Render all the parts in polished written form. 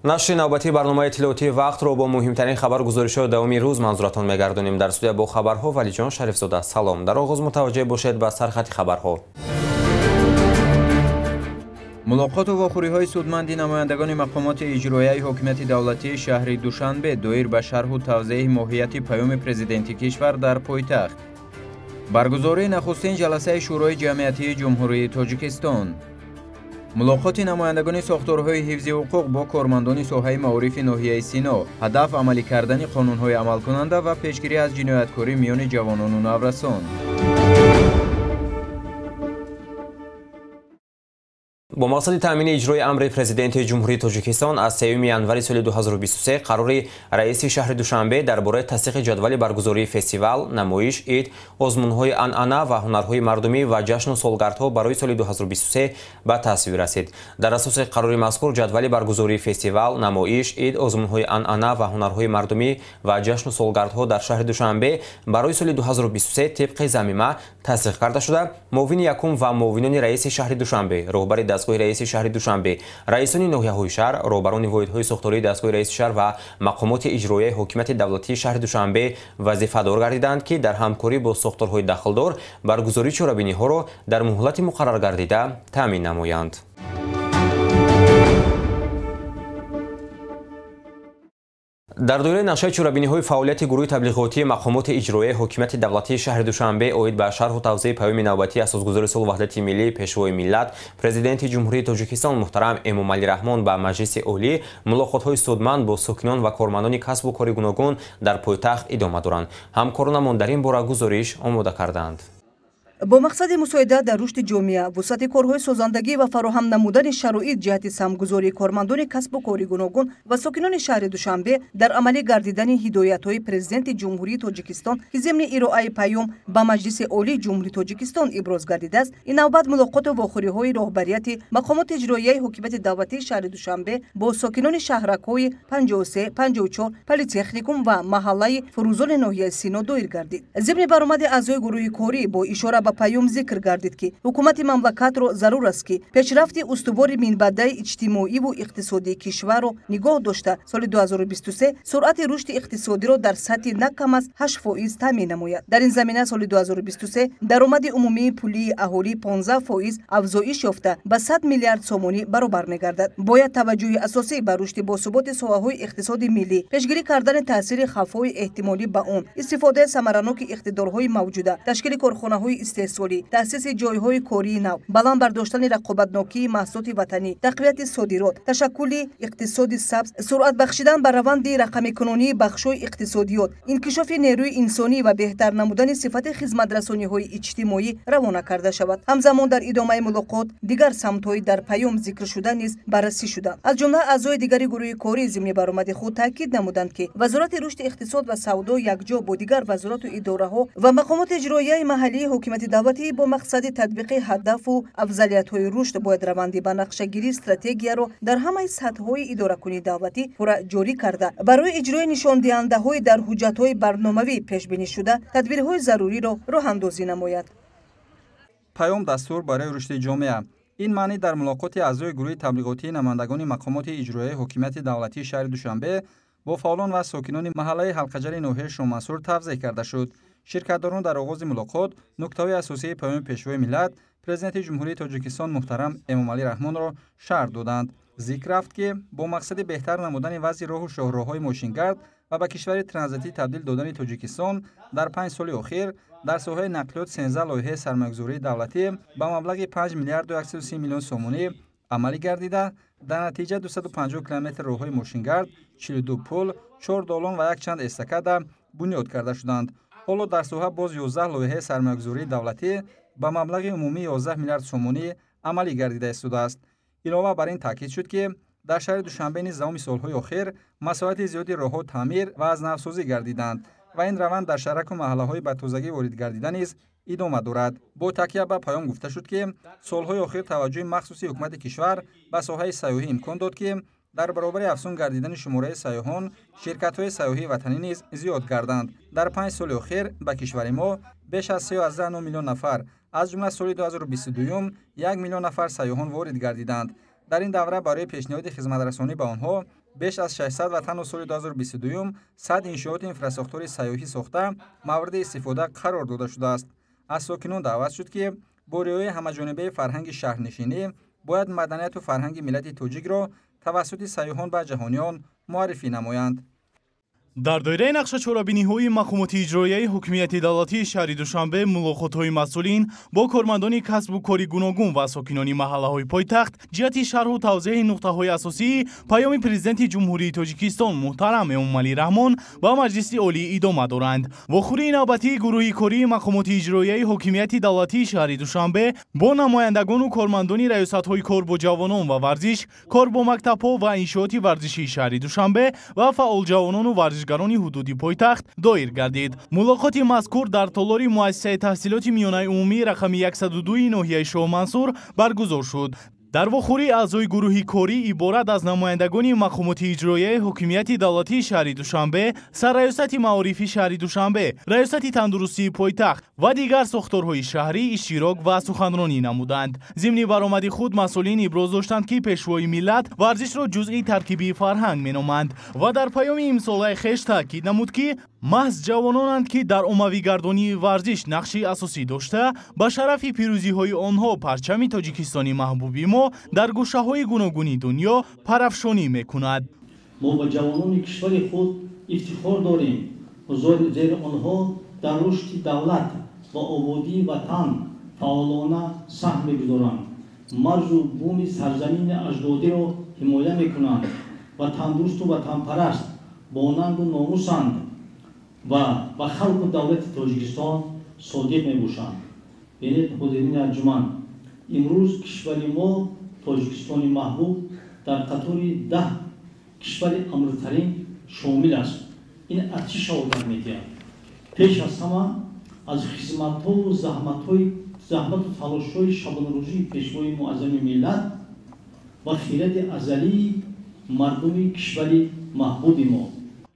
نشر نوبتی برنامه اطلاعاتی وقت رو با مهمترین خبر گزارش‌های دومی روز منظورتون می‌گردونیم. در استودیو با خبرها ولی جان شریف زاده. سلام. در آغاز متوجه باشید به سرخط خبرها. ملاقات و واخوری‌های سودمندی نمایندگان مقامات اجرایی حکومت دولتی شهر دوشنبه دایر به شرح و توضیح ماهیت پیام پرزیدنتی کشور در پایتخت. برگزاری نخستین جلسه شورای جمعیتی جمهوری تاجیکستان. ملاقات نمایندگان ساختارهای حفظ حقوق با کارمندان ساحه معارف ناحیه سینا، هدف عملی کردن قانون‌های عمل کننده و پیشگیری از جنایتکاری میان جوانان و نورسان. با مقصد تامین اجرای امر پرزیدنت جمهوری تاجیکستان از 3 ینوری سال 2023 قرار رئیس شهر دوشنبه درباره تصدیق جدول برگزاری فستیوال، نمایش، عید، آزمون‌های عنعنه و هنرهای مردمی و جشن و سالگردها برای سال 2023 به تصویب رسید. در اساس قرار مذکور جدول برگزاری فستیوال، نمایش، عید، آزمون‌های عنعنه و هنرهای مردمی و جشن و سالگردها در شهر دوشنبه برای سال 2023 طبق ضمیمه تصدیق کرده شده. معاون یکم و معاونان رئیس شهر دوشنبه، رهبر دستگاه رئیس شهر دوشنبه، رئیسان ناحیه‌های شهر، رهبران واحدهای ساختاری دستگاه رئیس شهر و مقامات اجرایی حکومت دولتی شهر دوشنبه وظیفه‌دار گردیدند که در همکاری با ساختارهای داخلدار برگزاری چرابینی‌ها را در مهلت مقرر گردیده تامین نمایند. در دوره نقشه چرابینی‌های فعالیت گروه تبلیغاتی مقامات اجرایی حکومت دولتی شهر دوشنبه اوید به شرح و توضیح پیام نوبتی اساسگذار صلح و وحدت ملی پیشوای ملت پرزیدنت جمهوری تاجیکستان محترم امامعلی رحمان با مجلس عالی ملاقات‌های سودمند با ساکنان و کارمندان کسب و کار گوناگون در پایتخت ادامه دارند. همکارانمان در این باره گزارش آماده کردند. با مقصد مساعدت در رشد جامعه، وسعت کارهای سازندگی و فراهم نمودن شرایط جهت سمگذاری کارمندان کسب و کار گوناگون و ساکنان شهر دوشنبه در عملی گردیدن هدایت‌های پرزیدنت جمهوری تاجیکستان که ضمن ارائه پیام به مجلس عالی جمهوری تاجیکستان ابراز گردیده است، این نوبت ملاقات و واخوری‌های رهبریت مقامات اجرایی حکومت دولتی شهر دوشنبه با ساکنان شهرک‌های 53 54 پلی‌تکنیکوم و محله فروزان ناحیه سینا دایر گردید. ضمن برآمد اعضای گروه کاری با اشاره به پیام ذکر گردید که حکومت مملکت را ضرور است که پیشرفت استوار منبع اجتماعی و اقتصادی کشور را نگاه داشته سال 2023 سرعت رشد اقتصادی را در سطح نه کم از 8% تامین نماید. در این زمینه سال 2023 درآمد عمومی پولی اهالی 15% افزایش یافته به 100 میلیارد سومانی برابر می‌گردد. باید توجه اساسی بر رشد باثبات ساحه‌های اقتصاد ملی، پیشگیری کردن تاثیر خفای احتمالی به آن، استفاده ثمرناک اقتدارهای موجوده، تشکیل کارخانه‌های استحصالی، تأسیس جایهای کاری نو، بلند برداشتن رقابتناکی محصولات وطنی، تقویت صادرات، تشکیل اقتصاد سبز، سرعت بخشیدن بر روند رقمی کنونی بخش‌های اقتصادیات، انکشاف نیروی انسانی و بهتر نمودن صفت خدمت‌رسانی‌های اجتماعی روانه کرده شود. همزمان در ادامه ملاقات دیگر سمت‌های در پیام ذکر شده نیز بررسی شدند. از جمله اعضای دیگر گروه کاری ضمن برآمد خود تاکید نمودند که وزارت رشد اقتصاد و سودا یکجا با دیگر وزارت و اداره‌ها و مقامات اجرایی محلی حکومت دولتی با مقصد تطبیق هدف و افضلیت‌های رشد باید روندی به نقشه‌گیری استراتژی را در همه سطح‌های اداره‌کنی دولتی پورا جاری کرده برای اجرای نشاندهنده‌های در حجت‌های برنامه‌ای پیش بینی شده تدبیرهای ضروری را راه‌اندازی نماید. پیام دستور برای رشد جامعه. این معنی در ملاقات اعضای گروه تبلیغاتی نمایندگان مقامات اجرایی حکومت دولتی شهر دوشنبه با فعالان و ساکنان محله حلقه‌جر ناحیه شامنصور توضیح کرده شد. شرکت‌داران در آغاز ملاقات نکته‌های اساسی پیام پیشوای ملت پرزیدنت جمهوری تاجیکستان محترم امامعلی رحمان را شرح دادند. ذکر رفت که با مقصد بهتر نمودن وضع راه و شاهراه‌های ماشینگرد و به کشور ترانزیتی تبدیل دادن تاجیکستان در 5 سال اخیر در ساحه نقلیات 13 لایحه سرمایه‌گذاری دولتی به مبلغ 5 میلیارد و 130 میلیون سومانی عملی گردیده در نتیجه 250 کیلومتر راه‌های ماشینگرد، 42 پل، 4 دالان و یک چند استکاده بنیاد کرده شدند. حالا در ساحه باز 11 لایحه سرمایه‌گذاری دولتی با مبلغ عمومی 11 میلیارد سومانی عملی گردیده است. علاوه بر این تاکید شد که در شهر دوشنبه نیز در سالهای اخیر مساحت زیادی راه‌ها تعمیر و از نوسازی گردیدند و این روند در شهرک و محله‌های به تازگی وارد گردیده نیز ادامه دارد. با تکیه به پیام گفته شد که سالهای اخیر توجه مخصوصی حکومت کشور به ساحه سیاحی امکان داد که در برابر افزون گردیدن شماره سیاحان، شرکت‌های سیاحی وطنی نیز زیاد گردند. در 5 سال اخیر به کشور ما بیش از 13 میلیون نفر از جمله سال 2022 1 میلیون نفر سیاحان وارد گردیدند. در این دوره برای پیشنهاد خدمت‌رسانی به آنها بیش از 600 وطن سال 2022 100 انشاءات اینفراستراکچور سیاحی ساخته مورد استفاده قرار داده شده است. از ساکنان دعوت شد که با رعایت همه‌جانبه فرهنگ شهرنشینی باید مدنیت و فرهنگ ملت تاجیک را توسط سیاحان و جهانیان معرفی نمایند. дар доираи нақшачорабиниҳои мақомоти иҷроияи ҳокимияти давлатии шаҳри душанбе мулоқотҳои масъулин бо кормандони касбу кори гуногун ва сокинони маҳаллаҳои пойтахт ҷиҳати шарҳу тавзеҳи нуқтаҳои асосии паёми президенти ҷумҳурии тоҷикистон муҳтарам Эмомалӣ Раҳмон ба Маҷлиси олӣ идома доранд. вохӯрии навбатии гурӯҳи кории мақомоти иҷроияи ҳокимияти давлатии шаҳри душанбе бо намояндагону кормандони раёсатҳои кор бо ҷавонон ва варзиш, кор бо мактабҳо ва иншооти варзишии шаҳри душанбе ва фаъолҷавонону варзишгарони ҳудуди пойтахт доир гардид. мулоқоти мазкур дар толори муассисаи таҳсилоти миёнаи умумии рақами 102 ноҳияи Шоҳ Мансур баргузор шуд. дар вохӯрӣ аъзои гурӯҳи корӣ иборат аз намояндагони мақомоти иҷроияи ҳокимияти давлатии шаҳри душанбе, сарраёсати маорифи шаҳри душанбе, раёсати тандурустии пойтахт ва дигар сохторҳои шаҳрӣ иштирок ва суханронӣ намуданд. зимни баромади худ масъулин иброз доштанд ки пешвои миллат варзишро ҷузъи таркибии фарҳанг меноманд ва дар паёми имсолаи хеш таъкид намуд ки маҳз ҷавононанд ки дар оммавигардонии варзиш нақши асосӣ дошта ба шарафи пирӯзиҳои онҳо парчами тоҷикистони маҳбуби мо дар гӯшаҳои гуногуни дунё парафшонӣ мекунад. мо ба ҷавонони кишвари худ ифтихор дорем, зеро онҳо дар рушди давлат ва ободии ватан фаъолона саҳм мегузоранд, марзу буни сарзамини аҷдодиро ҳимоя мекунанд, ватандӯсту ватанпараст, бонанду номусанд ва ба халқу давлати Тоҷикистон содиқ мебошанд. бинед ҳозирини анҷуман, имрӯз кишвари мо Тоҷикистони маҳбуб дар қатори 10 кишвари амртарин шомил аст. ин аз чӣ шаҳодат медиҳад? пеш аз ҳама аз хизматҳову заҳмату талошҳои шабонарӯзии пешвои муаззами миллат ва хирати азалии мардуми кишвари маҳбуби мо.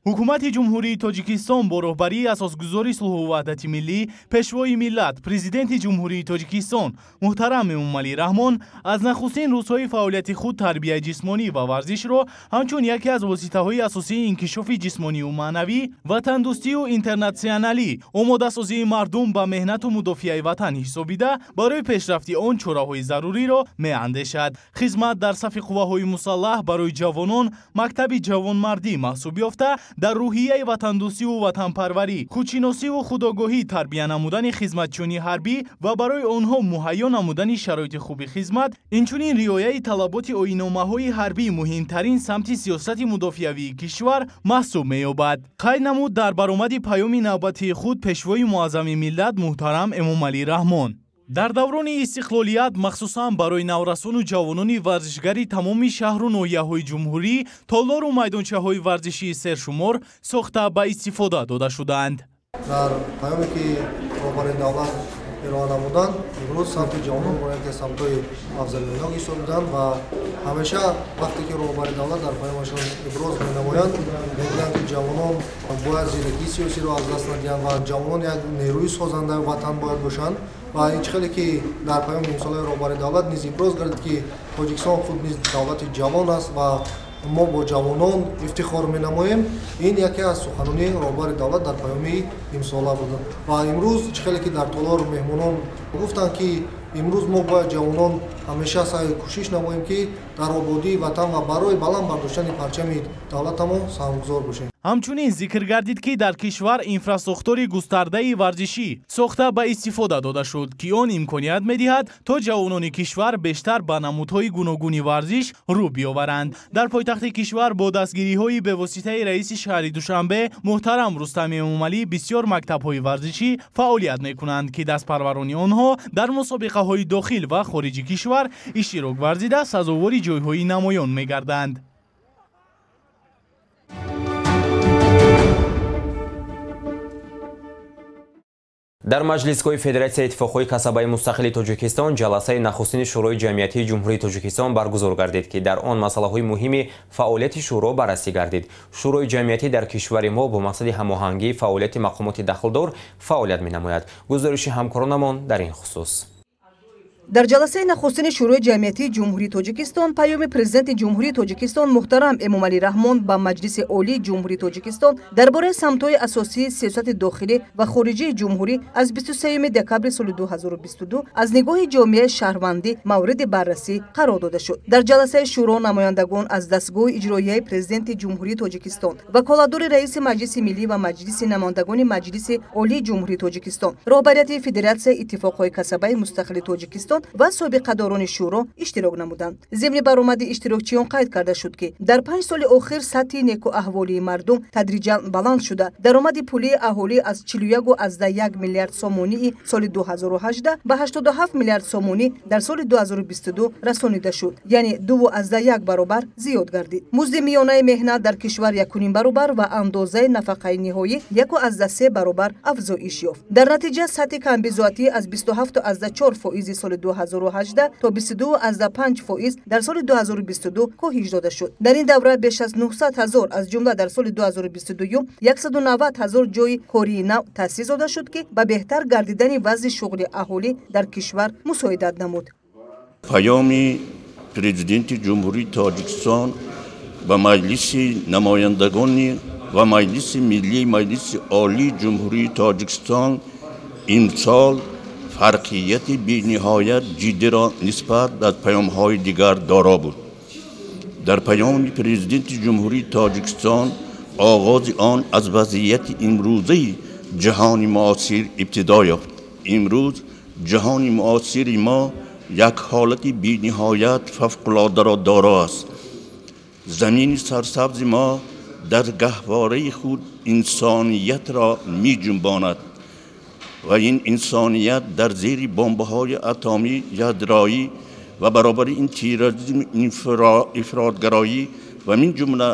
ҳукумати ҷумҳурии тоҷикистон бо роҳбарии асосгузори сулҳу ваҳдати миллӣ, пешвои миллат, президенти ҷумҳурии тоҷикистон муҳтарам Эмомалӣ Раҳмон аз нахустин рӯзҳои фаъолияти худ тарбияи ҷисмонӣ ва варзишро ҳамчун яке аз воситаҳои асосии инкишофи ҷисмонию маънавӣ ва тандурустию интернатсионалӣ, омодасозии мардум ба меҳнату мудофиаи ватан ҳисобида барои пешрафти он чораҳои заруриро меандешад. хизмат дар сафи қувваҳои мусаллаҳ барои ҷавонон мактаби ҷавонмардӣ маҳсуб ёфта, дар рӯҳияи ватандӯстиву ватанпарварӣ, худшиносиву худогоҳӣ тарбия намудани хизматчиёни ҳарбӣ ва барои онҳо муҳайё намудани шароити хуби хизмат, инчунин риояи талаботи оинномаҳои ҳарбӣ муҳимтарин самти сиёсати мудофиавии кишвар маҳсуб меёбад. қайд намуд дар баромади паёми навбатии худ пешвои муаззами миллат муҳтарам Эмомалӣ Раҳмон. дар даврони истиқлолият махсусан барои наврасону ҷавонони варзишгари тамоми шаҳру ноҳияҳои ҷумҳурӣ толору майдончаҳои варзишии сершумор сохта ба истифода дода шуданд. дар паёме ки роҳбари давлат эроа намуданд, имрӯз самти ҷавонон бо яке самтҳои афзалиёнок ҳисоб буданд ва ҳамеша вақте ки роҳбари давлат дар паёмашон иброз менамоянд, мегӯянд ки ҷавонон бояд зиракии сиёсиро аз даст надиҳанд ва ҷавонон як нерӯи созандаи ватан бояд бошанд. ва ин чӣ хеле ки дар паёми имсолаи роҳбари давлат низ иброз гардид ки Тоҷикистон худ низ давлати ҷавон аст ва мо бо ҷавонон ифтихор менамоем. ин яке аз суханони роҳбари давлат дар паёми имсола буд ва имрӯз чӣ хеле ки дар толор меҳмонон гуфтанд ки имрӯз мо бояд ҷавонон ҳамеша саи кӯшиш намоем ки дар ободии ватан ва барои баланд бардоштани парчами давлатамон саҳмгузор бошем. ҳамчунин зикр гардид ки дар кишвар инфраструктури густардаи варзишӣ сохта ба истифода дода шуд ки он имконият медиҳад то ҷавонони кишвар бештар ба намудҳои гуногуни варзиш рӯ биёваранд. дар пойтахти кишвар бо дастгириҳои бевоситаи раиси шаҳри Душанбе муҳтарам Рустами Эмомалӣ бисёр мактабҳои варзишӣ фаъолият мекунанд ки дастпарварони онҳо дар мусобиқаҳои дохил ва хориҷи кишвар иштирок варзида сазовори ҷойҳои намоён мегарданд. дар маҷлисгоҳи Федератсияи Иттифоқҳои Касабаи Мустақили Тоҷикистон ҷаласаи нахустини Шӯрои ҷамъиятии Ҷумҳурии Тоҷикистон баргузор гардид ки дар он масъалаҳои муҳими фаъолияти шӯро баррасӣ гардид. Шӯрои ҷамъиятӣ дар кишвари мо бо мақсади ҳамоҳангии фаъолияти мақомоти дахлдор фаъолият менамояд. гузориши ҳамкоронамон дар ин хусус. дар ҷаласаи нахустини шӯрои ҷамъиятии ҷумҳурии тоҷикистон паёми президенти ҷумҳурии тоҷикистон муҳтарам эмомалӣ раҳмон ба маҷлиси олии ҷумҳурии тоҷикистон дар бораи самтҳои асосии сиёсати дохилӣ ва хориҷии ҷумҳурӣ аз 23 декабри соли 2022 аз нигоҳи ҷомеаи шаҳрвандӣ мавриди баррасӣ қарор дода шуд. дар ҷаласаи шӯро намояндагон аз дастгоҳи иҷроияи президенти ҷумҳурии тоҷикистон, ваколатдори раиси маҷлиси миллӣ ва маҷлиси намояндагони маҷлиси олии ҷумҳурии тоҷикистон, роҳбарияти федератсияи иттифоқҳои касабаи мустақили тоҷикистон ва собиқадорони шӯро иштирок намуданд. зимни баромади иштирокчиён қайд карда шуд ки дар 5 соли охир сатҳи некуаҳволии мардум тадриҷан баланд шуда, даромади пулии аҳолӣ аз 41,1 миллиард сомонии соли 2018 ба 87 миллиард сомонӣ дар соли 2022 расонида шуд, яъне 2,1 баробар зиёд гардид. музди миёнаи меҳнат дар кишвар 1,5 баробар ва андозаи нафақаи ниҳоӣ 1,3 баробар афзоиш ёфт. дар натиҷа сатҳи камбизоатӣ аз 27,4% соли 2018 то 22,5% дар соли 2022 коҳиш дода шуд. дар ин давра беш аз 900 000, аз ҷумла дар соли 2022 190 000 ҷойи кории нав таъсис дода шуд ки ба беҳтар гардидани вазъи шуғли аҳолӣ дар кишвар мусоидат намуд. паёми президенти ҷумҳурии тоҷикистон ба маҷлиси намояндагони ва маҷлиси миллии маҷлиси олии ҷумҳурии тоҷикистон имсол фарқияти бениҳоят ҷиддиро нисбат ба паёмҳои дигар доро буд. дар паёми президенти ҷумҳурии тоҷикистон оғози он аз вазъияти имрӯзаи ҷаҳони муосир ибтидо ёфт. имрӯз ҷаҳони муосири мо як ҳолати бениҳоят фавқулодаро доро аст. замини сарсабзи мо дар гаҳвораи худ инсониятро меҷунбонад ва ин инсоният дар зери бомбаҳои атомӣ, ядроӣ ва баробари ин терроризм, ифротгароӣ ва мин ҷумла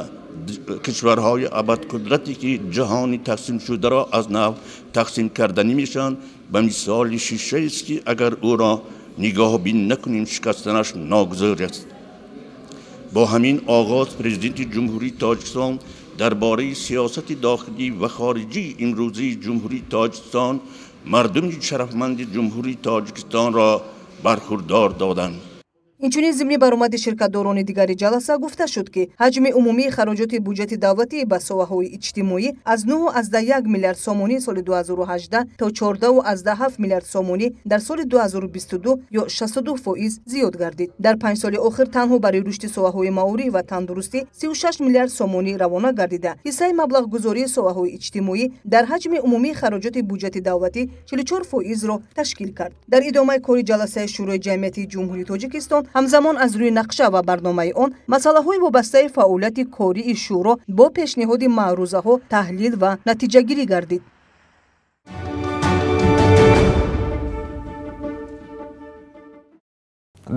кишварҳои абадқудрате ки ҷаҳони тақсимшударо аз нав тақсим карданӣ мешаванд, ба мисоли шишаест ки агар ӯро нигоҳбин накунем шикастанаш ногузор аст. бо ҳамин оғоз президенти ҷумҳурии тоҷикистон дар бораи сиёсати дохилӣ ва хориҷии имрӯзаи ҷумҳурии тоҷикистон мардуми шарафманди ҷумҳурии тоҷикистонро бархурдор доданд. инчунин зимни баромади ширкатдорони дигари ҷаласа гуфта шуд ки ҳаҷми умумии хароҷоти буҷети давлатӣ ба соҳаҳои иҷтимоӣ аз 9,1 миллиард сомонӣ соли 2018 то 14,7 миллиард сомонӣ дар соли 2022 ё 62% зиёд гардид. дар 5 соли охир танҳо барои рушди соҳаҳои маориф ва тандурустӣ 36 миллиард сомонӣ равона гардида, ҳиссаи маблағгузории соҳаҳои иҷтимоӣ дар ҳаҷми умумии хароҷоти буҷети давлатӣ 44%-ро ташкил кард. дар идомаи кори ҷаласаи шӯрои ҷамъиятии ҷумҳурии тоҷикистон ҳамзамон аз рӯи нақша ва барномаи он масъалаҳои вобастаи фаъолияти кории шӯро бо пешниҳоди маърузаҳо таҳлил ва натиҷагирӣ гардид.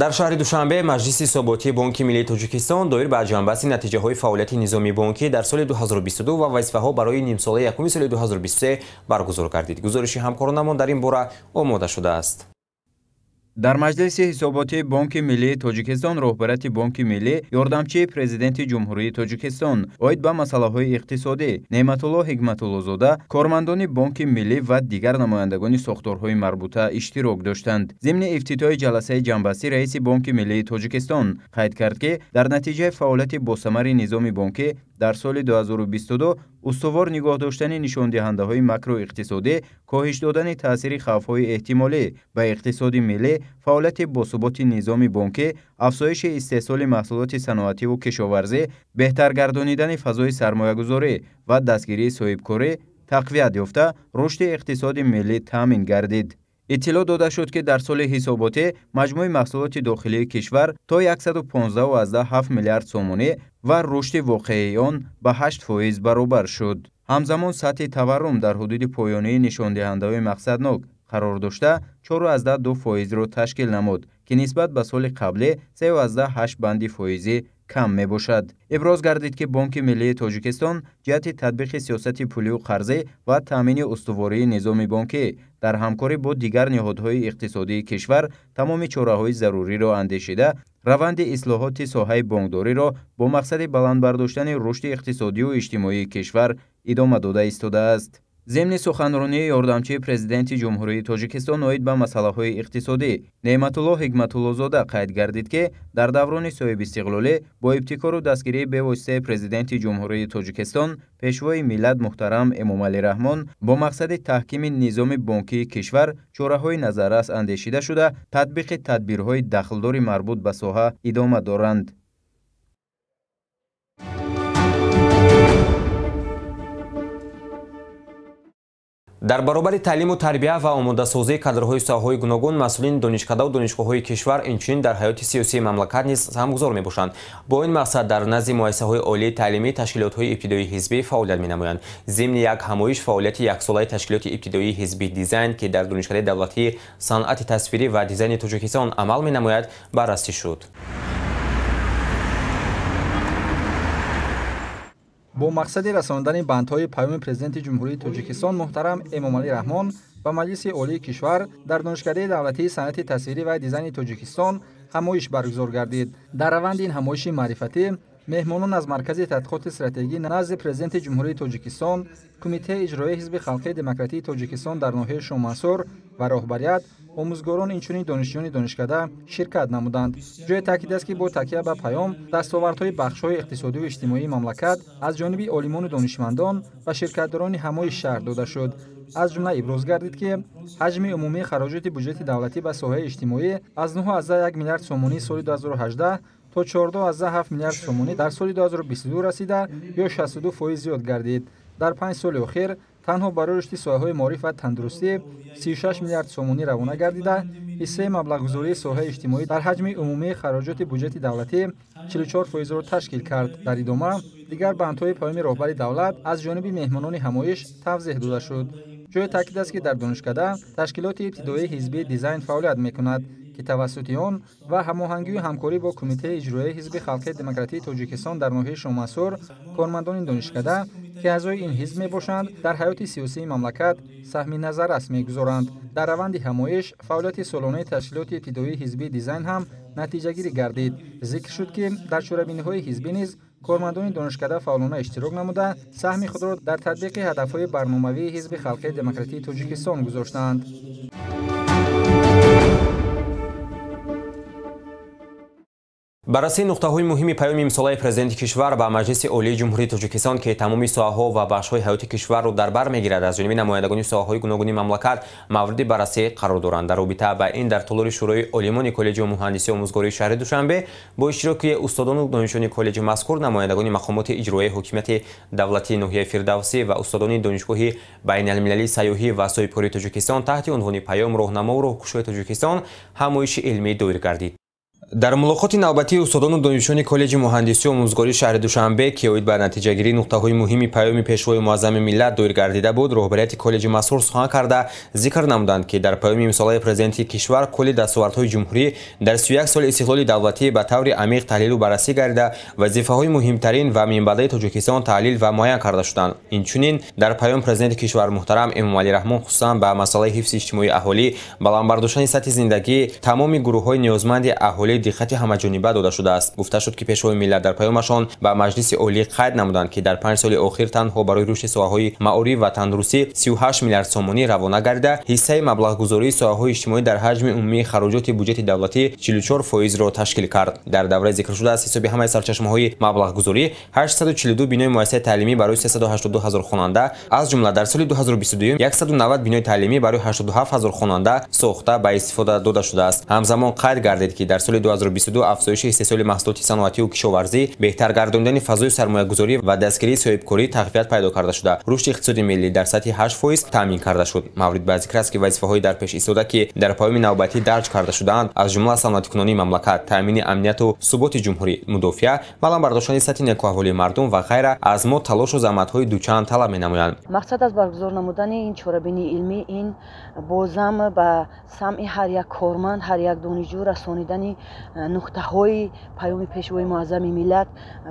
дар шаҳри душанбе маҷлиси ҳисоботии бонки миллии тоҷикистон доир ба ҷанббасти натиҷаҳои фаъолияти низоми бонкӣ дар соли 2022 ва вазифаҳо барои нимсолаи якуми соли 2023 баргузор гардид. гузориши ҳамкоронамон дар ин бора омода шудааст. дар маҷлиси ҳисоботии бонки миллии тоҷикистон роҳбарияти бонки миллӣ ёрдамчии президенти ҷумҳурии тоҷикистон оид ба масъалаҳои иқтисодӣ неъматулло ҳикматуллозода, кормандони бонки миллӣ ва дигар намояндагони сохторҳои марбута иштирок доштанд. зимни ифтитоҳи ҷаласаи ҷанбастӣ раиси бонки миллии тоҷикистон қайд кард ки дар натиҷаи фаъолияти босамари низоми бонкӣ дар соли 2022 устувор нигоҳ доштани нишондиҳандаҳои макроиқтисодӣ, коҳиш додани таъсири хавфҳои эҳтимолӣ ба иқтисоди миллӣ, фаъолияти босуботи низоми бонкӣ, афзоиши истеҳсоли маҳсулоти саноативу кишоварзӣ, беҳтар гардонидани фазои сармоягузорӣ ва дастгирии соҳибкорӣ тақвият ёфта, рушди иқтисоди миллӣ таъмин гардид. иттилоъ дода шуд ки дар соли ҳисоботӣ маҷмӯи маҳсулоти дохилии кишвар то 115,7 миллиард сомонӣ ва рушди воқеии он ба 8% баробар шуд. ҳамзамон сатҳи таваррум дар ҳудуди поёнии нишондиҳандаҳои мақсаднок қарор дошта 4,2%-ро ташкил намуд, ки нисбат ба соли қаблӣ 3,8 банди фоизӣ кам мебошад. иброз гардид ки бонки миллии тоҷикистон ҷиҳати татбиқи сиёсати пулию қарзӣ ва таъмини устувории низоми бонкӣ дар ҳамкорӣ бо дигар ниҳодҳои иқтисодии кишвар тамоми чораҳои заруриро андешида, раванди ислоҳоти соҳаи бонкдориро бо мақсади баланд бардоштани рушди иқтисодию иҷтимоии кишвар идома дода истодааст. ضمن سخنرانی یاردمچی президенти ҷумҳурии тоҷикистон оид ба масъалаҳои иқтисодӣ неъматулло ҳикматуллозода қайд гардид ки дар даврони соҳибистиқлолӣ бо ибтикору дастгирии бевоситаи президенти ҷумҳурии тоҷикистон пешвои миллат муҳтарам эмомалӣ раҳмон бо мақсади таҳкими низоми бонкии кишвар чораҳои назаррас андешида шуда татбиқи тадбирҳои дахлдори марбут ба соҳа идома доранд. дар баробари таълиму тарбия ва омодасозии кадрҳои соҳаҳои гуногун масъулини донишкадаву донишгоҳҳои кишвар инчунин дар ҳаёти сиёсии мамлакат низ саҳмгузор мебошанд. Бо ин мақсад дар назди муассисаҳои олии таълимӣ ташкилотҳои ибтидоии ҳизбӣ фаъолият менамоянд. Зимни як ҳамоиш фаъолияти яксолаи ташкилоти ибтидоии ҳизби дизайн ки дар донишкадаи давлатии санъати тасвирӣ ва дизайни Тоҷикистон амал менамояд баррасӣ шуд. бо мақсади расонидани бандҳои паёми президенти ҷумҳурии тоҷикистон муҳтарам эмомалӣ раҳмон ба маҷлиси олии кишвар дар донишкадаи давлатии санъати тасвирӣ ва дизайни Тоҷикистон ҳамоиш баргузор гардид. дар раванди ин ҳамоиши маърифатӣ меҳмонон аз маркази тадқиқоти стратегӣ назди президенти ҷумҳурии тоҷикистон, кумитаи иҷроии ҳизби халқии демократии тоҷикистон дар ноҳияи Шоҳмансур ва роҳбарият, омӯзгорон инчунин донишҷӯёни донишкада ширкат намуданд. ҷое таъкид аст ки бо такя ба паём дастовардҳои бахшҳои иқтисодию иҷтимоии мамлакат аз ҷониби олимону донишмандон ва ширкатдорони ҳамои шаҳр дода шуд. аз ҷумла иброз гардид ки ҳаҷми умумии хароҷоти бюҷети давлатӣ ба соҳаи иҷтимоӣ аз 9,1 миллиард сомонӣ соли 2018 то 14,7 миллиард сомонӣ дар соли 2022 расида ё 62% зиёд гардид. дар 5 соли охир танҳо барои рушди соҳаҳои маориф ва тандурустӣ 36 миллиард сомонӣ равона гардида, ҳиссаи маблағгузории соҳаи иҷтимоӣ дар ҳаҷми умумии хароҷоти бюҷети давлатӣ 44%-ро ташкил кард. дар идома дигар бандҳои паёми роҳбари давлат аз ҷониби меҳмонони ҳамоиш тавзеҳ дода шуд. ҷое таъкид аст ки дар донишкада ташкилоти ибтидоии ҳизби дизайн фаъолият мекунад ки тавассути он ва ҳамоҳангию ҳамкорӣ бо кумитаи иҷроии ҳизби халқии демократии Тоҷикистон дар ноҳияи Шоҳмансур, кормандони донишкада ки аъзои ин ҳизб мебошанд, дар ҳаёти сиёсии мамлакат саҳми назаррас мегузоранд. дар раванди ҳамоиш фаъолияти солонаи ташкилоти ибтидоии ҳизбии дизайн ҳам натиҷагирӣ гардид. зикр шуд ки дар чорабиниҳои ҳизбӣ низ кормандони донишкада фаъолона иштирок намуда саҳми худро дар татбиқи ҳадафҳои барномавии ҳизби халқии демократии Тоҷикистон гузоштанд. баррасии нуқтаҳои муҳими паёми имзолаи президенти кишвар ба маҷлиси олии ҷумҳурии Тоҷикистон ки тамоми соҳаҳо ва бахшҳои ҳаёти кишварро дар бар мегирад аз ҷониби намояндагони соҳаҳои гуногуни мамлакат мавриди баррасӣ қарор доранд. дар робита ба ин дар толори шӯрои олимони коллеҷи муҳандисии омӯзгории шаҳри Душанбе бо иштироки устодону донишҷӯёни коллеҷи мазкур, намояндагони мақомоти иҷроии ҳокимияти давлатии ноҳияи Фирдавсӣ ва устодони донишгоҳи байналмилалии сайёҳӣ ва соҳибкории Тоҷикистон таҳти унвони паём роҳнамоу роҳкушои Тоҷикистон ҳамоиши илмӣ доир гардид. дар мулоқоти навбатии устодону донишҷӯёни коллеҷи муҳандисии омӯзгории шаҳри Душанбе ки оид ба натиҷагирии нуқтаҳои муҳими паёми пешвои муаззами миллат доир гардида буд, роҳбарияти коллеҷи мазкур сухан карда зикр намуданд ки дар паёми имзолаи президенти кишвар кулли дастовардҳои ҷумҳурӣ дар 31 соли истиқлоли давлатӣ ба таври амиқ таҳлилу баррасӣ гардида вазифаҳои муҳимтарин ва минбаъдаи Тоҷикистон таҳлил ва муайян карда шуданд. инчунин дар паём президенти кишвар муҳтарам Эмомалӣ Раҳмон хусусан ба масъалаи ҳифзи иҷтимоии аҳолӣ, баландбардоштани сатҳи зиндагии тамоми гурӯҳҳои ниёзманди аҳолӣ диққати ҳамаҷониба дода шудааст. гуфта шуд ки пешвои миллат дар паёмашон ба маҷлиси олӣ қайд намуданд ки дар 5 соли охир танҳо барои рушди соҳаҳои маориф ва тандурустӣ 38 миллиард сомонӣ равона гардида, ҳиссаи маблағгузории соҳаҳои иҷтимоӣ дар ҳаҷми умумии хароҷоти бюҷети давлатӣ 44%-ро ташкил кард. дар давраи зикршуда аз ҳисоби ҳамаи сарчашмаҳои маблағгузорӣ 842 бинои муассисаи таълимӣ барои 382 ҳазор хонанда, аз ҷумла дар соли 2022 190 бинои таълимӣ барои 87 ҳазор хонанда сохта ба истифода дода шудааст. ҳамзамон қайд гардид ки дар соли 2022 афзоиши истеҳсоли маҳсулоти саноатию кишоварзӣ, беҳтар гардонидани фазои сармоягузорӣ ва дастгирии соҳибкорӣ тақвият пайдо карда шуда, рушди иқтисоди миллӣ дар сатҳи 8% таъмин карда шуд. маврид ба зикр аст ки вазифаҳои дар пеш истода ки дар паёми навбатӣ дарҷ карда шудаанд, аз ҷумла саломатикунонии мамлакат, таъмини амнияту суботи ҷумҳурӣ, мудофиа, баландбардоштани сатҳи некуаҳволии мардум ва ғайра аз мо талошу заҳматҳои дучанд талаб менамоянд. мақсад аз баргузор намудани ин чорабинии илмӣ ин бозам ба самъи ҳар як корманд, ҳар як донишҷӯ расонидани нуқтаҳои паёми пешвои муаззами миллат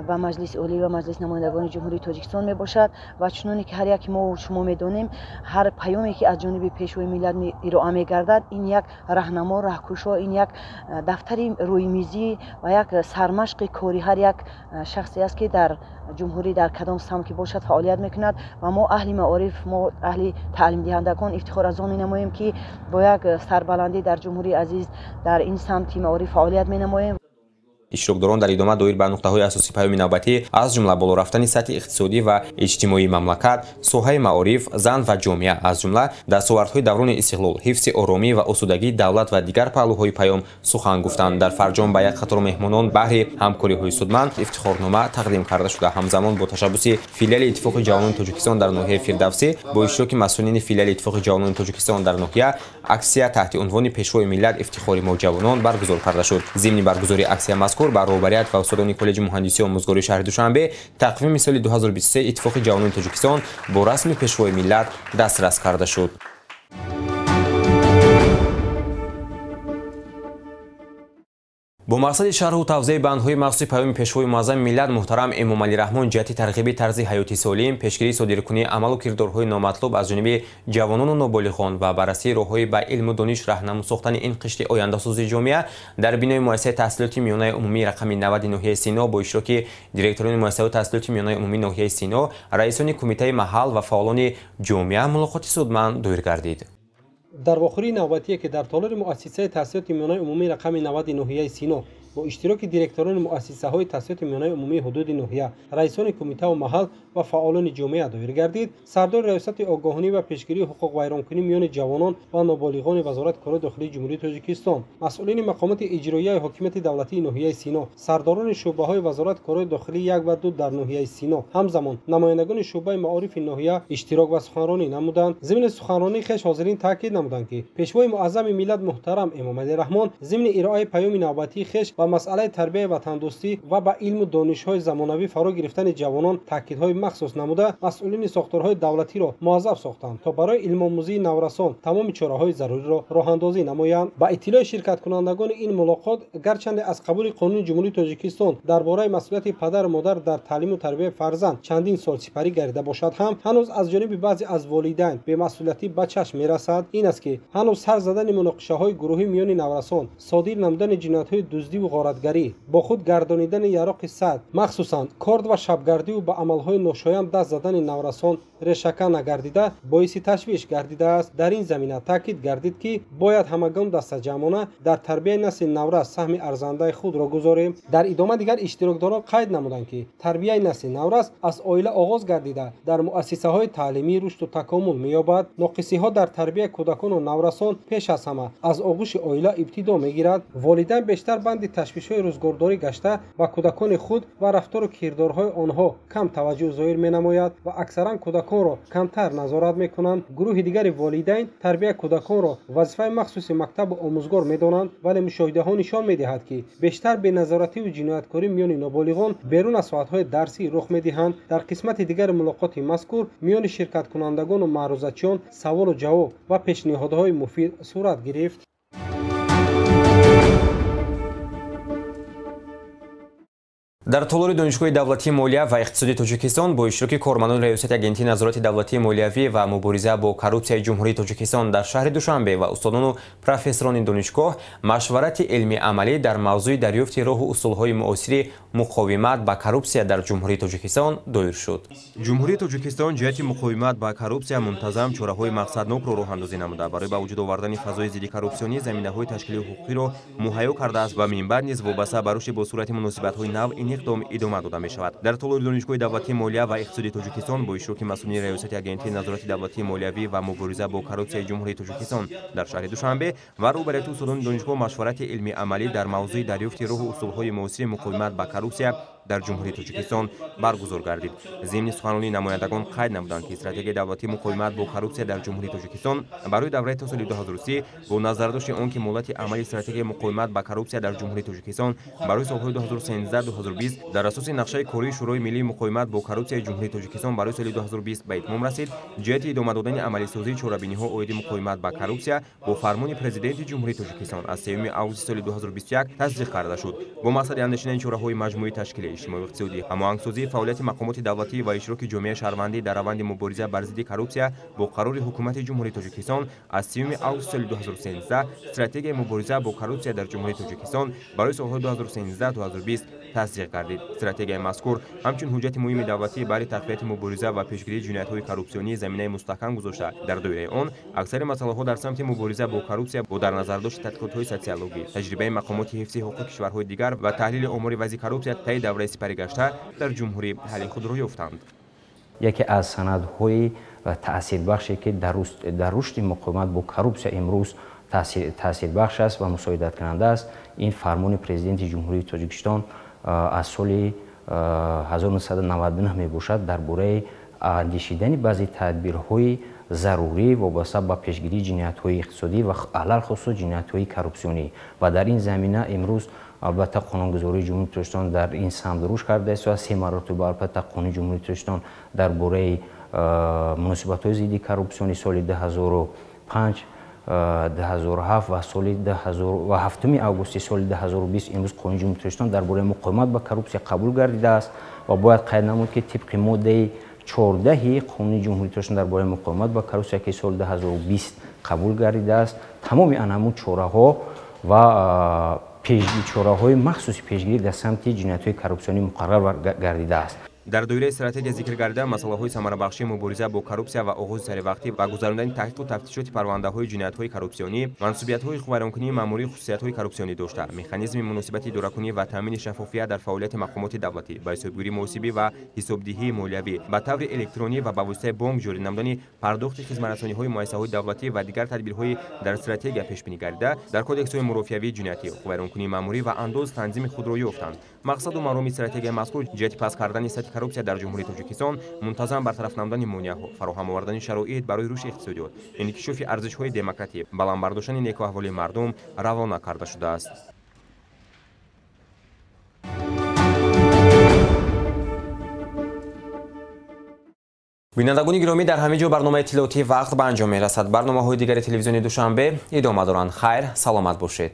ба маҷлиси олӣ ва маҷлиси намояндагони ҷумҳурии тоҷикистон мебошад ва чуноне ки ҳар яки мо шумо медонем ҳар паёме ки аз ҷониби пешвои миллат ироа мегардад ин як раҳнамо раҳкушо ин як дафтари рӯймизӣ ва як сармашқи кори ҳар як шахсе аст ки дар ҷумҳурӣ дар кадом самт ки бошад фаъолият мекунад ва мо аҳли маориф мо аҳли таълимдиҳандагон ифтихор аз он менамоем ки бо як сарбаландӣ дар ҷумҳурии азиз дар ин самти маориф фаъолият менамоем. иштирокдорон дар идома доир ба нуқтаҳои асосии паёми навбатӣ аз ҷумла боло рафтани сатҳи иқтисодӣ ва иҷтимоии мамлакат, соҳаи маориф, зан ва ҷомеа, аз ҷумла дастовардҳои даврони истиқлол, ҳифзи оромӣ ва осудагии давлат ва дигар паҳлӯҳои паём сухан гуфтанд. Дар фарҷом ба як қатор меҳмонон баҳри ҳамкориҳои судманд ифтихорнома тақдим карда шуда, ҳамзамон бо ташаббуси филиали Иттифоқи ҷавонони Тоҷикистон дар ноҳияи Фирдавсӣ бо иштироки масъулини филиали Иттифоқи ҷавонони Тоҷикистон дар ноҳия аксия таҳти унвони пешвои миллат ифтихори мо ҷавонон баргузор карда шуд. зимни баргузории аксия мазкур ба роҳбарият ва устодони коллеҷи муҳандисӣ омӯзгории шаҳри Душанбе тақвими соли 2023 Иттифоқи ҷавонони Тоҷикистон бо расми пешвои миллат дастрас карда шуд. бо мақсади шарҳу тавзеҳи бандҳои махсуси паёми пешвои муаззами миллат муҳтарам Эмомалӣ Раҳмон ҷиҳати тарғиби тарзи ҳаёти солим, пешгирии содиркунии амалу кирдорҳои номатлуб аз ҷониби ҷавонону ноболиғон ва баррасии роҳҳои ба илму дониш раҳнаму сохтани ин қишти ояндасозии ҷомеа дар бинои муассисаи таҳсилоти миёнаи умумии рақами 90 ноҳияи Сино бо иштироки директорони муассисаҳои таҳсилоти миёнаи умумии ноҳияи Сино, раисони кумитаи маҳал ва фаъолони ҷомеа мулоқоти судманд доир гардид. дар вохӯрии навбатие ки дар толори муассисаи таҳсилоти миёнаи умумии рақами 90 ноҳияи Сино бо иштироки директорони муассисаҳои таҳсилоти миёнаи умумии ҳудуди ноҳия, раисони кумитау маҳал ва фаъолони ҷомеа доир гардид, сардори раёсати огоҳонӣ ва пешгирии ҳуқуқ вайронкунӣ миёни ҷавонон ва ноболиғони вазорати кори дохилии ҷумҳурии Тоҷикистон, масъулини мақомоти иҷроияи ҳокимияти давлатии ноҳияи Сино, сардорони шӯъбаҳои вазорати кори дохилӣ 1 ва 2 дар ноҳияи Сино, ҳамзамон намояндагони шӯъбаи маорифи ноҳия иштирок ва суханронӣ намуданд. зимни суханронӣ хеш ҳозирин таъкид намуданд ки пешвои муаззами миллат муҳтарам Эмомалӣ Раҳмон зимни ироаи паёми навбатии хеш ба масъалаи тарбияи ватандӯстӣ ва ба илму донишҳои замонавӣ фаро гирифтани ҷавонон таъкидҳои махсус намуда, масъулини сохторҳои давлатиро муаззаф сохтанд то барои илмомӯзии наврасон тамоми чораҳои заруриро роҳандозӣ намоянд. ба иттилои ширкаткунандагони ин мулоқот, гарчанде аз қабули Қонуни Ҷумҳурии Тоҷикистон дар бораи масъулияти падару модар дар таълиму тарбияи фарзанд чандин сол сипарӣ гардида бошад ҳам, ҳанӯз аз ҷониби баъзе аз волидайн бемасъулиятӣ ба чашм мерасад ин аст ки ҳанӯз сар задани муноқишаҳои гурӯҳӣ миёни наврасон, содир намудани ҷиноятҳои дуздиву ғоратгарӣ, бо худ гардонидани яроқи сад, махсусан корд ва шабгардиву ба амалҳои ношоям даст задани наврасон решака нагардида боиси ташвиш гардидааст. дар ин замина таъкид гардид ки бояд ҳамагон дастаҷамона дар тарбияи насли наврас саҳми арзандаи худро гузорем. дар идома дигар иштирокдорон қайд намуданд ки тарбияи насли наврас аз оила оғоз гардида дар муассисаҳои таълимӣ рушду такомул меёбад. ноқисиҳо дар тарбияи кӯдакону наврасон пеш аз ҳама аз оғӯши оила ибтидо мегирад. волидайн бештар банди ташвишҳои рӯзгордорӣ гашта ба кӯдакони худ ва рафтору кирдорҳои онҳо кам таваҷҷӯҳ зоҳир менамояд ва аксаран кӯдаконро камтар назорат мекунанд. гурӯҳи дигари волидайн тарбияи кӯдаконро вазифаи махсуси мактабу омӯзгор медонанд, вале мушоҳидаҳо нишон медиҳад ки бештар беназоративу ҷинояткорӣ миёни ноболиғон берун аз соатҳои дарсӣ рух медиҳанд. дар қисмати дигари мулоқоти мазкур миёни ширкаткунандагону маърузатчиён саволу ҷавоб ва пешниҳодҳои муфид сурат гирифт. дар толори донишгоҳи давлатии молия ва иқтисоди Тоҷикистон бо иштироки кормандони раёсати агентии назорати давлатии молиявӣ ва мубориза бо коррупсияи ҷумҳурии Тоҷикистон дар шаҳри Душанбе ва устодону профессорони донишгоҳ машварати илми амалӣ дар мавзӯи дарёфти роҳу усулҳои муосири муқовимат ба коррупсия дар ҷумҳурии Тоҷикистон доир шуд. ҷумҳурии Тоҷикистон ҷиҳати муқовимат ба коррупсия мунтазам чораҳои мақсаднокро роҳандозӣ намуда барои ба вуҷуд овардани фазои зидди коррупсионӣ заминаҳои ташкилии ҳуқуқиро муҳайё кардааст ва минбаъд низ вобаста ба рушди бо сурати муносибатҳои нав ин иқдом идома дода мешавад. дар толори донишгоҳи давлатии молия ва иқтисоди Тоҷикистон бо иштироки масъулини раёсати агентии назорати давлатии молиявӣ ва мубориза бо коррупсияи ҷумҳурии Тоҷикистон дар шаҳри Душанбе ва рӯбарияти устодони донишгоҳ машварати илми амалӣ дар мавзӯи дарёфти роҳу усулҳои муосири муқовимат ба коррупсия дар ҷумҳурии тоҷикистон баргузор гардид. зимни суханрони намояндагон қайд намуданд ки стратегияи давлатии муқовимат бо коррупсия дар ҷумҳурии тоҷикистон барои давраи то соли 2030 бо назардошти он ки молати амалии стратегияи муқовимат ба коррупсия дар ҷумҳурии тоҷикистон барои солҳои 2013-2020 дар асоси нақшаи кории шӯрои миллии муқовимат бо коррупсияи ҷумҳурии тоҷикистон барои соли 2020 ба итмом расид, ҷиҳати идома додани амалисозии чорабиниҳо оиди муқовимат ба коррупсия бо фармони президенти ҷумҳурии тоҷикистон аз 3 августи соли 2021 тасдиқ карда шуд. бо мақсади андешинаи чораҳои маҷмӯи ташкили иҷтимоӣ иқтисодӣ, ҳамоҳангсозии фаъолияти мақомоти давлатӣ ва иштироки ҷомеаи шаҳрвандӣ дар раванди мубориза бар зидди коррупсия бо қарори ҳукумати ҷумҳурии тоҷикистон аз 3 августи соли 2013 стратегияи мубориза бо коррупсия дар ҷумҳурии тоҷикистон барои солҳои 2013-2020 тасдиқ гардид. стратегияи мазкур ҳамчун ҳуҷҷати муҳими давлатӣ барои тақвияти мубориза ва пешгирии ҷиноятҳои коррупсионӣ заминаи мустаҳкам гузошта, дар доираи он аксари масъалаҳо дар самти мубориза бо коррупсия бо дар назардошти тадқиқотҳои социологӣ, таҷрибаи мақомоти ҳифзи ҳуқуқи кишварҳои дигар ва таҳлили омори вазъи коррупсия таи давраи сипарӣ гашта дар ҷумҳурӣ ҳалли худро ёфтанд. яке аз санадҳои таъсирбахше ки дар рушди муқовимат бо коррупсия имрӯз таъсирбахш аст ва мусоидаткунанда аст, ин фармони президенти ҷумҳурии тоҷикистон аз соли 1999 мебошад дар бораи андешидани баъзе тадбирҳои зарурӣ вобаста ба пешгирии ҷиноятҳои иқтисодӣ ва алалхусус ҷиноятҳои коррупсионӣ. ва дар ин замина имрӯз албатта қонунгузории ҷумҳурии тоҷикистон дар ин самт руш карда истояд. 3 маротиба албатта қонуни ҷумҳурии тоҷикистон дар бораи муносибатҳои зидди коррупсионӣ соли 2005 2007 ва соли 7 августи соли 2020 имрӯз қонуни ҷумҳурии тоҷикистон дар бораи муқовимат ба коррупсия қабул гардидааст ва бояд қайд намуд ки тибқи моддаи 14 қонуни ҷумҳурии тоҷикистон дар бораи муқовимат ба коррупсия ки соли 2020 қабул гардидааст, тамоми анҳамун чораҳо ва чораҳои махсуси пешгирӣ дар самти ҷиноятҳои коррупсионӣ муқаррар гардидааст. дар доираи стратегия зикр гардида масъалаҳои самарабахшии мубориза бо коррупсия ва оғози саривақтӣ ва гузарондани таҳқиқу тафтишоти парвандаҳои ҷиноятҳои коррупсионӣ, мансубиятҳои вайронкунии маъмурии хусусиятҳои коррупсионӣ дошта, механизми муносибати идоракунӣ ва таъмини шаффофият дар фаъолияти мақомоти давлатӣ, ба ҳисобгирии муҳосибӣ ва ҳисобдиҳии молиявӣ ба таври электронӣ ва ба воситаи бонк ҷорӣ намудани пардохти хизматрасониҳои муассисаҳои давлатӣ ва дигар тадбирҳои дар стратегия пешбинӣ гардида дар кодексҳои мурофиавии ҷиноятӣ, вайронкунии маъмурӣ ва андоз танзими худро ёфтанд. мақсаду мароми стратегияи мазкур ҷиҳати паст кардани сатҳи коррупсия дар ҷумҳурии тоҷикистон, мунтазам бартараф намудани монеаҳо, фароҳам овардани шароит барои рушди иқтисодиёт, инкишофи арзишҳои демократӣ, баландбардоштани некуаҳволии мардум равона карда шудааст. бинандагони гиромӣ, дар ҳамин ҷо барномаи иттилоотии вақт ба анҷом мерасад. барномаҳои дигари телевизиони душанбе идома доранд. хайр, саломат бошед.